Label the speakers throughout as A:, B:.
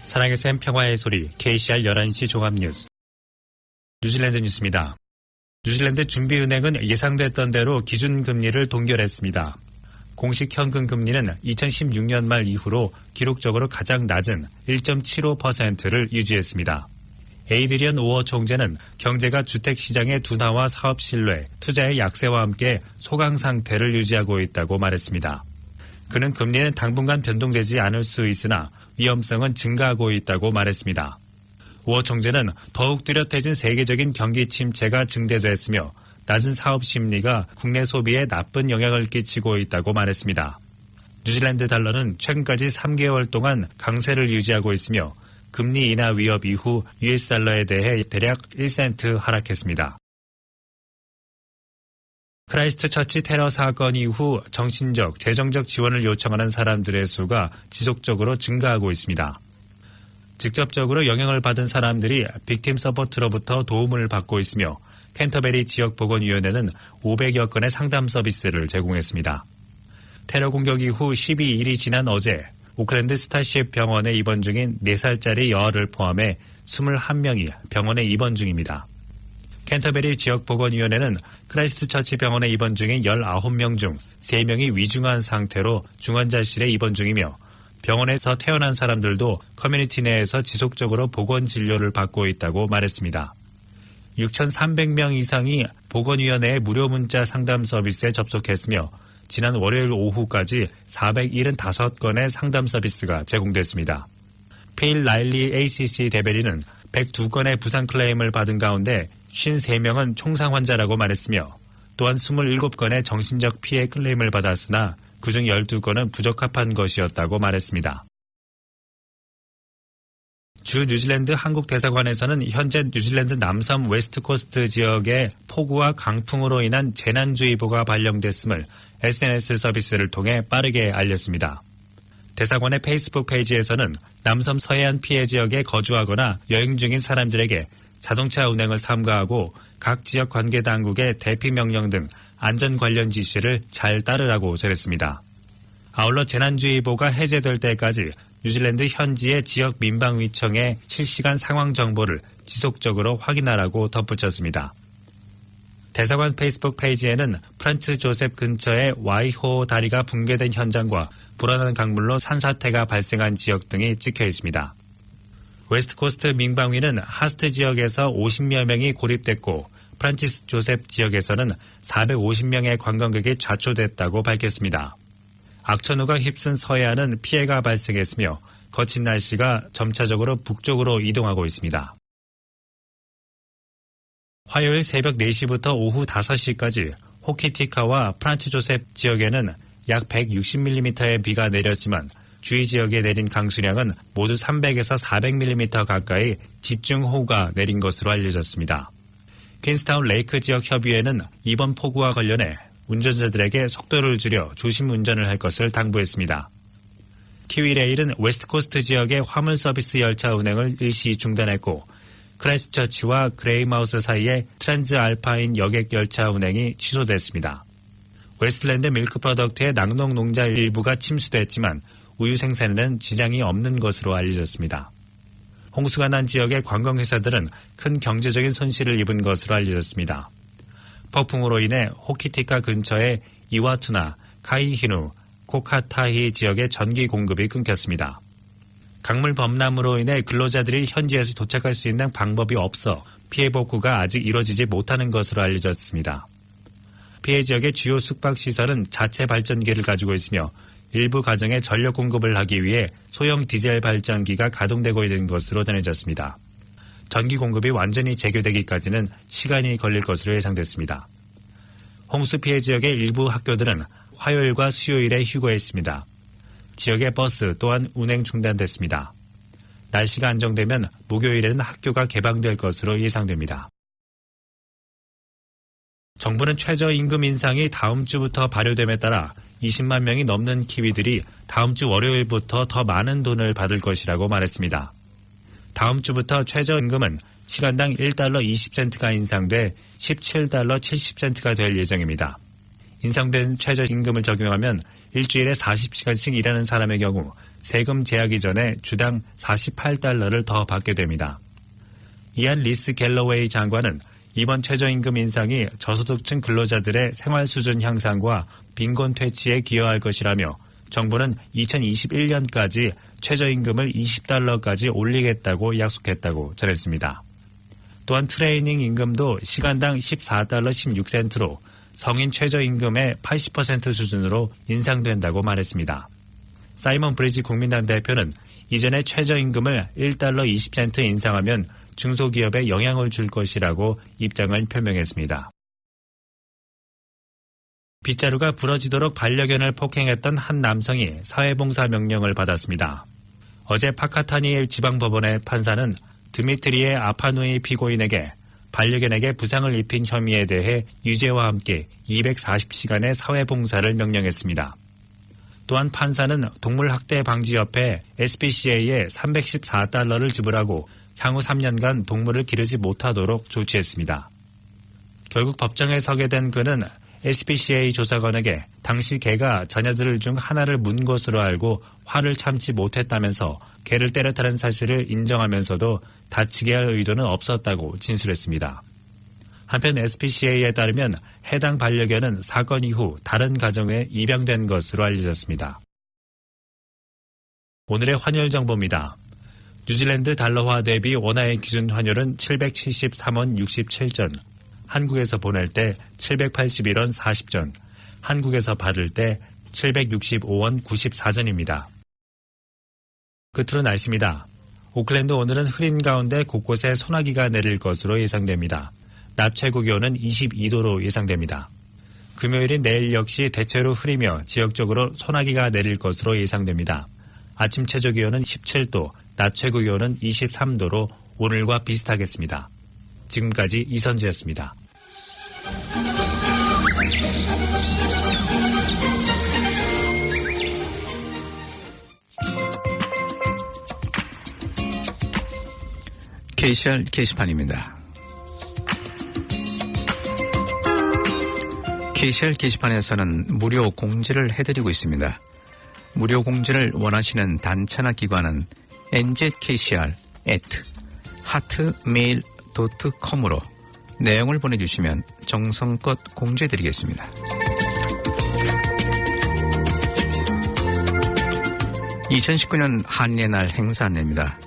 A: 사랑의 샘 평화의 소리 KCR 11시 종합뉴스. 뉴질랜드 뉴스입니다. 뉴질랜드 준비은행은 예상됐던 대로 기준금리를 동결했습니다. 공식 현금 금리는 2016년 말 이후로 기록적으로 가장 낮은 1.75%를 유지했습니다. 에이드리언 오어 총재는 경제가 주택시장의 둔화와 사업 신뢰, 투자의 약세와 함께 소강 상태를 유지하고 있다고 말했습니다. 그는 금리는 당분간 변동되지 않을 수 있으나 위험성은 증가하고 있다고 말했습니다. 오어 총재는 더욱 뚜렷해진 세계적인 경기 침체가 증대됐으며 낮은 사업 심리가 국내 소비에 나쁜 영향을 끼치고 있다고 말했습니다. 뉴질랜드 달러는 최근까지 3개월 동안 강세를 유지하고 있으며 금리 인하 위협 이후 US 달러에 대해 대략 1센트 하락했습니다. 크라이스트처치 테러 사건 이후 정신적, 재정적 지원을 요청하는 사람들의 수가 지속적으로 증가하고 있습니다. 직접적으로 영향을 받은 사람들이 빅팀 서포트로부터 도움을 받고 있으며 캔터베리 지역보건위원회는 500여 건의 상담 서비스를 제공했습니다. 테러 공격 이후 12일이 지난 어제 오클랜드 스타쉽 병원에 입원 중인 4살짜리 여아를 포함해 21명이 병원에 입원 중입니다. 캔터베리 지역보건위원회는 크라이스트처치 병원에 입원 중인 19명 중 3명이 위중한 상태로 중환자실에 입원 중이며 병원에서 태어난 사람들도 커뮤니티 내에서 지속적으로 보건 진료를 받고 있다고 말했습니다. 6,300명 이상이 보건위원회의 무료 문자 상담 서비스에 접속했으며 지난 월요일 오후까지 475건의 상담 서비스가 제공됐습니다. 필 라일리 ACC 대변인은 102건의 부상 클레임을 받은 가운데 53명은 총상 환자라고 말했으며 또한 27건의 정신적 피해 클레임을 받았으나 그중 12건은 부적합한 것이었다고 말했습니다. 주 뉴질랜드 한국 대사관에서는 현재 뉴질랜드 남섬 웨스트코스트 지역에 폭우와 강풍으로 인한 재난주의보가 발령됐음을 SNS 서비스를 통해 빠르게 알렸습니다. 대사관의 페이스북 페이지에서는 남섬 서해안 피해 지역에 거주하거나 여행 중인 사람들에게 자동차 운행을 삼가하고 각 지역 관계 당국의 대피 명령 등 안전 관련 지시를 잘 따르라고 전했습니다. 아울러 재난주의보가 해제될 때까지 뉴질랜드 현지의 지역 민방위청의 실시간 상황 정보를 지속적으로 확인하라고 덧붙였습니다. 대사관 페이스북 페이지에는 프란츠 조셉 근처의 와이호 다리가 붕괴된 현장과 불어난 강물로 산사태가 발생한 지역 등이 찍혀 있습니다. 웨스트코스트 민방위는 하스트 지역에서 50여 명이 고립됐고 프란치스 조셉 지역에서는 450명의 관광객이 좌초됐다고 밝혔습니다. 악천후가 휩쓴 서해안은 피해가 발생했으며 거친 날씨가 점차적으로 북쪽으로 이동하고 있습니다. 화요일 새벽 4시부터 오후 5시까지 호키티카와 프란츠 조셉 지역에는 약 160mm의 비가 내렸지만 주위 지역에 내린 강수량은 모두 300에서 400mm 가까이 집중호우가 내린 것으로 알려졌습니다. 퀸스타운 레이크 지역 협의회는 이번 폭우와 관련해 운전자들에게 속도를 줄여 조심 운전을 할 것을 당부했습니다. 키위레일은 웨스트코스트 지역의 화물 서비스 열차 운행을 일시 중단했고 크라이스트처치와 그레이마우스 사이의 트랜스 알파인 여객 열차 운행이 취소됐습니다. 웨스트랜드 밀크 프로덕트의 낙농 농자 일부가 침수됐지만 우유 생산에는 지장이 없는 것으로 알려졌습니다. 홍수가 난 지역의 관광회사들은 큰 경제적인 손실을 입은 것으로 알려졌습니다. 폭풍으로 인해 호키티카 근처의 이와투나, 카이히누, 코카타히 지역의 전기 공급이 끊겼습니다. 강물 범람으로 인해 근로자들이 현지에서 도착할 수 있는 방법이 없어 피해 복구가 아직 이뤄지지 못하는 것으로 알려졌습니다. 피해 지역의 주요 숙박시설은 자체 발전기를 가지고 있으며 일부 가정에 전력 공급을 하기 위해 소형 디젤 발전기가 가동되고 있는 것으로 전해졌습니다. 전기 공급이 완전히 재개되기까지는 시간이 걸릴 것으로 예상됐습니다. 홍수 피해 지역의 일부 학교들은 화요일과 수요일에 휴거했습니다. 지역의 버스 또한 운행 중단됐습니다. 날씨가 안정되면 목요일에는 학교가 개방될 것으로 예상됩니다. 정부는 최저임금 인상이 다음 주부터 발효됨에 따라 20만 명이 넘는 키위들이 다음 주 월요일부터 더 많은 돈을 받을 것이라고 말했습니다. 다음 주부터 최저임금은 시간당 1달러 20센트가 인상돼 17달러 70센트가 될 예정입니다. 인상된 최저임금을 적용하면 일주일에 40시간씩 일하는 사람의 경우 세금 제하기 전에 주당 $48를 더 받게 됩니다. 이안 리스 갤러웨이 장관은 이번 최저임금 인상이 저소득층 근로자들의 생활 수준 향상과 빈곤 퇴치에 기여할 것이라며 정부는 2021년까지 최저임금을 $20까지 올리겠다고 약속했다고 전했습니다. 또한 트레이닝 임금도 시간당 $14.16로 성인 최저임금의 80% 수준으로 인상된다고 말했습니다. 사이먼 브리지 국민당 대표는 이전에 최저임금을 $1.20 인상하면 중소기업에 영향을 줄 것이라고 입장을 표명했습니다. 빗자루가 부러지도록 반려견을 폭행했던 한 남성이 사회봉사 명령을 받았습니다. 어제 파카타니 지방법원의 판사는 드미트리의 아파누이 피고인에게 반려견에게 부상을 입힌 혐의에 대해 유죄와 함께 240시간의 사회봉사를 명령했습니다. 또한 판사는 동물학대방지협회 SPCA에 $314를 지불하고 향후 3년간 동물을 기르지 못하도록 조치했습니다. 결국 법정에 서게 된 그는 SPCA 조사관에게 당시 개가 자녀들 중 하나를 문 것으로 알고 화를 참지 못했다면서 개를 때렸다는 사실을 인정하면서도 다치게 할 의도는 없었다고 진술했습니다. 한편 SPCA에 따르면 해당 반려견은 사건 이후 다른 가정에 입양된 것으로 알려졌습니다. 오늘의 환율 정보입니다. 뉴질랜드 달러화 대비 원화의 기준 환율은 773원 67전, 한국에서 보낼 때 781원 40전, 한국에서 받을 때 765원 94전입니다. 끝으로 날씨입니다. 오클랜드 오늘은 흐린 가운데 곳곳에 소나기가 내릴 것으로 예상됩니다. 낮 최고 기온은 22도로 예상됩니다. 금요일인 내일 역시 대체로 흐리며 지역적으로 소나기가 내릴 것으로 예상됩니다. 아침 최저 기온은 17도, 낮 최고 기온은 23도로 오늘과 비슷하겠습니다. 지금까지 이선지였습니다.
B: KCR 게시판입니다. KCR 게시판에서는 무료 공지를 해드리고 있습니다. 무료 공지를 원하시는 단체나 기관은 nzkcr@hotmail.com으로 내용을 보내주시면 정성껏 공지해드리겠습니다. 2019년 한인의 날 행사 안내입니다.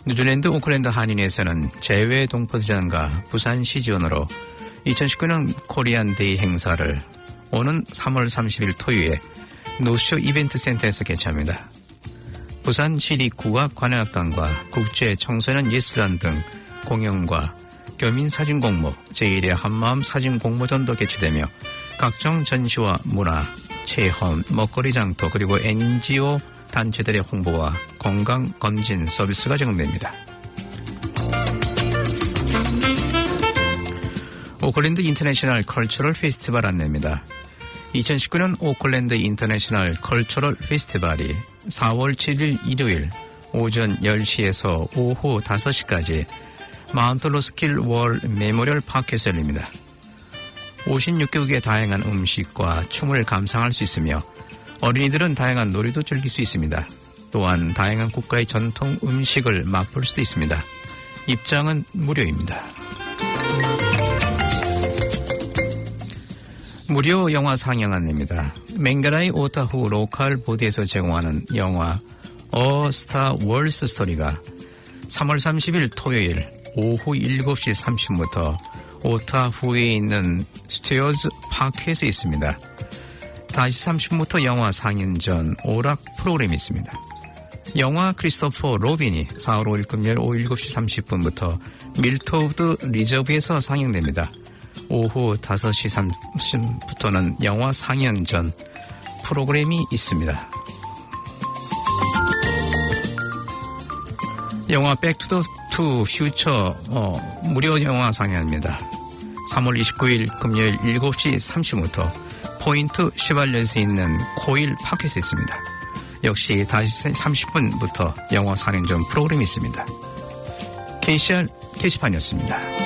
B: 뉴질랜드 오클랜드 한인회에서는 재외 동포대전과 부산시 지원으로 2019년 코리안 데이 행사를 오는 3월 30일 토요일에 노쇼 이벤트 센터에서 개최합니다. 부산 시립국악관현악단과 국제청소년 예술단 등 공연과 교민사진공모, 제1회 한마음 사진공모전도 개최되며 각종 전시와 문화, 체험, 먹거리 장터 그리고 NGO 단체들의 홍보와 건강검진 서비스가 제공됩니다. 오클랜드 인터내셔널 컬처럴 페스티벌 안내입니다. 2019년 오클랜드 인터내셔널 컬처럴 페스티벌이 4월 7일 일요일 오전 10시에서 오후 5시까지 마운트 로스킬 월 메모리얼 파크에서 열립니다. 56개국의 다양한 음식과 춤을 감상할 수 있으며 어린이들은 다양한 놀이도 즐길 수 있습니다. 또한 다양한 국가의 전통 음식을 맛볼 수도 있습니다. 입장은 무료입니다. 무료 영화 상영 안내입니다. 맹가라이 오타후 로컬 보드에서 제공하는 영화 A Star Wars Story가 3월 30일 토요일 오후 7시 30분부터 오타후에 있는 스튜어즈 파크에서 있습니다. 5시 30분부터 영화 상영 전 오락 프로그램이 있습니다. 영화 크리스토퍼 로빈이 4월 5일 금요일 오후 7시 30분부터 밀토우드 리저브에서 상영됩니다. 오후 5시 30분부터는 영화 상영 전 프로그램이 있습니다. 영화 백투더 투 퓨처 무료 영화 상영입니다. 3월 29일 금요일 7시 30분부터 포인트 쉐발렛에 있는 코일 파켓에 있습니다. 역시 5시 30분부터 영화 상영 전 프로그램이 있습니다. KCR 게시판이었습니다.